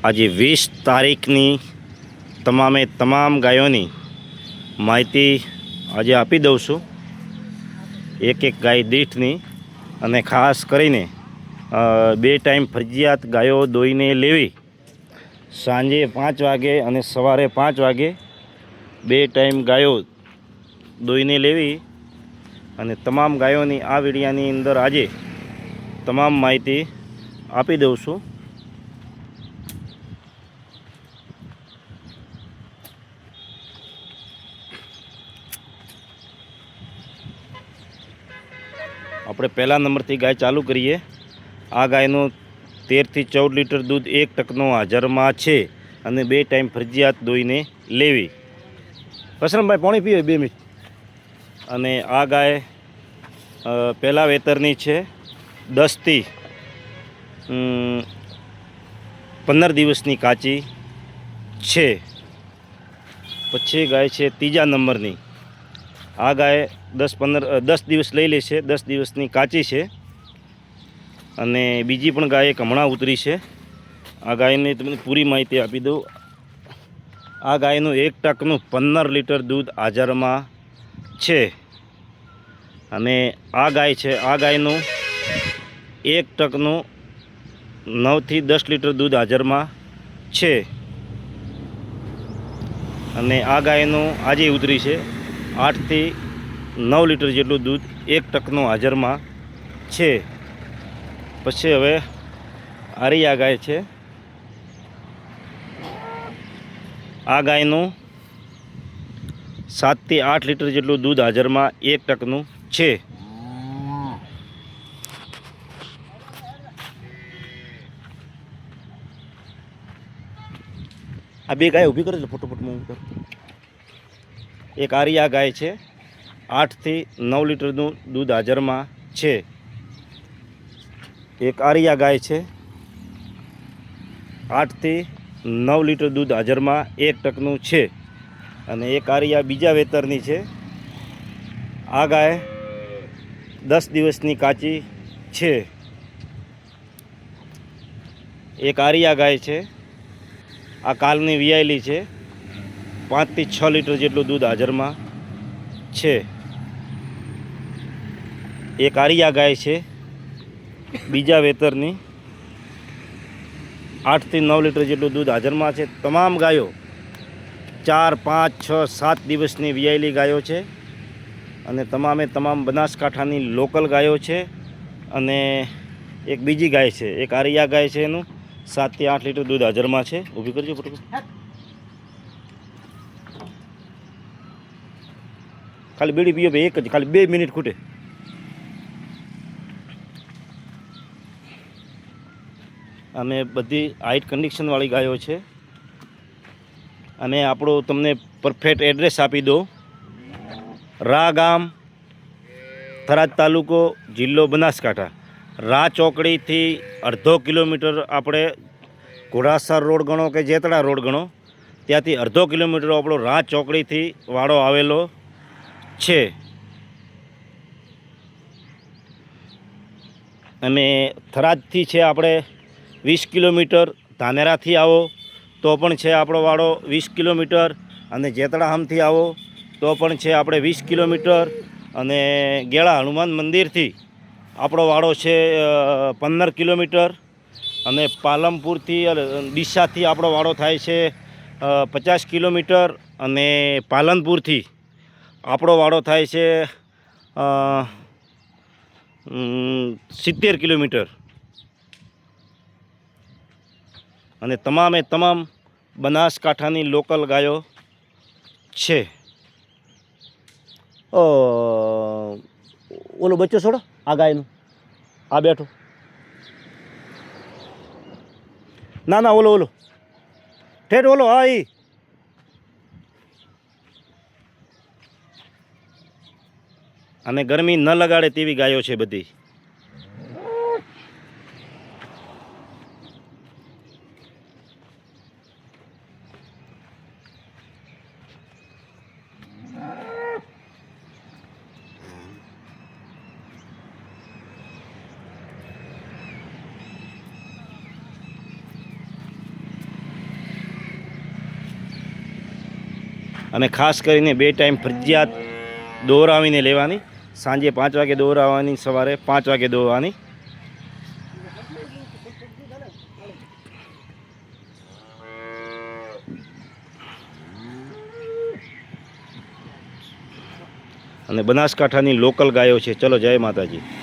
આજે 20 તારીખની તમામે તમામ ગાયોની માહિતી આજે આપી દઉં છું, એક એક ગાય દીઠની. અને ખાસ કરીને 2 ટાઈમ ફરજિયાત ગાયો દોઈને લેવી, સાંજે 5 વાગે અને સવારે 5 વાગે 2 ટાઈમ ગાયો દોઈને લેવી. અને તમામ ગાયોની આ વિડીયાની અંદર આજે તમામ માહિતી આપી દઉં છું. આપણે પહેલા નંબરથી ગાય ચાલુ કરીએ. આ ગાયનું 13 થી 14 લીટર દૂધ 1 ટકનો હાજરમાં છે અને 2 ટાઈમ ફરજિયાત દોઈને લેવી. વસરમભાઈ પાણી પીવે 2 મિનિટ. અને આ ગાય પહેલા વેતરની છે, 10 થી 15 દિવસની કાચી છે. પછી ગાય છે ત્રીજા નંબરની. આ ગાય 10 દિવસ લઈ લેશે, 10 દિવસની કાચી છે. અને બીજી પણ ગાય એક હમણાં ઉતરી છે. આ ગાયની તમને પૂરી માહિતી આપી દઉં. આ ગાયનું 1 ટકનું 15 લીટર દૂધ હાજરમાં છે. અને આ ગાય છે, આ ગાયનું 1 ટકનું 9 થી 10 લીટર દૂધ હાજરમાં છે. અને આ ગાયનું આજે ઉતરી છે, 8 થી 9 લીટર જેટલું દૂધ 1 ટકનું હાજરમાં છે. પછી હવે આરી આ ગાય છે. આ ગાયનું 7 થી 8 લીટર જેટલું દૂધ હાજરમાં 1 ટકનું છે. આ બે ગાય ઊભી કરે છે, ફોટોફોટ મૂવ કર. એક આરી આ ગાય છે, 8 થી 9 લીટરનું દૂધ હાજરમાં છે. એક આરિયા ગાય છે, 8 થી 9 લીટર દૂધ હાજરમાં 1 ટકનું છે. અને એક આરિયા બીજા વેતરની છે. આ ગાય 10 દિવસની કાચી છે. એક આરિયા ગાય છે, આ કાલની વિયાયેલી છે, 5 થી 6 લીટર જેટલું દૂધ હાજરમાં છે. એક આરિયા ગાય છે બીજા વેતરની, 8 થી 9 લીટર જેટલું દૂધ હાજરમાં છે. તમામ ગાયો 4, 5, 6, 7 દિવસની વિયાયેલી ગાયો છે. અને તમામે તમામ બનાસકાંઠાની લોકલ ગાયો છે. અને એક બીજી ગાય છે, એક આરિયા ગાય છે, એનું 7 થી 8 લીટર દૂધ હાજરમાં છે. ઊભી કરજો ફોટો. ખાલી બીડી પીઓ ભાઈ, એક જ, ખાલી 2 મિનિટ ખૂટે. અમે બધી હાઈટ કન્ડિશનવાળી ગાયો છે. અને આપણું તમને પરફેક્ટ એડ્રેસ આપી દો. રા ગામ, થરાદ તાલુકો, જિલ્લો બનાસકાંઠા. રા ચોકડીથી અડધો કિલોમીટર આપણે ઘોડાસર રોડ ગણો કે જેતડા રોડ ગણો, ત્યાંથી અડધો કિલોમીટર આપણો રા ચોકડીથી વાડો આવેલો છે. અને થરાદથી છે આપણે 20 કિલોમીટર. ધાનેરાથી આવો તો પણ છે આપણો વાડો 20 કિલોમીટર. અને જેતડાહામથી આવો તો પણ છે આપણે 20 કિલોમીટર. અને ગેળા હનુમાન મંદિરથી આપણો વાડો છે 15 કિલોમીટર. અને પાલનપુરથી ડીસાથી આપણો વાડો થાય છે 50 કિલોમીટર. અને પાલનપુરથી આપણો વાડો થાય છે 70 કિલોમીટર. અને તમામે તમામ બનાસકાંઠાની લોકલ ગાયો છે. ઓલો બચ્ચો છોડો, આ ગાયનું આ બેઠો. ના ના, ઓલો ઠેઠ ઓલો, હા એ. અને ગરમી ન લગાડે તેવી ગાયો છે બધી. અને ખાસ કરીને 2 ટાઈમ ફરજિયાત દોરાવીને લેવાની. સાંજે 5 વાગે દોરાવવાની, સવારે 5 વાગે દોરવાની. અને બનાસકાંઠાની લોકલ ગાયો છે. ચલો, જય માતાજી.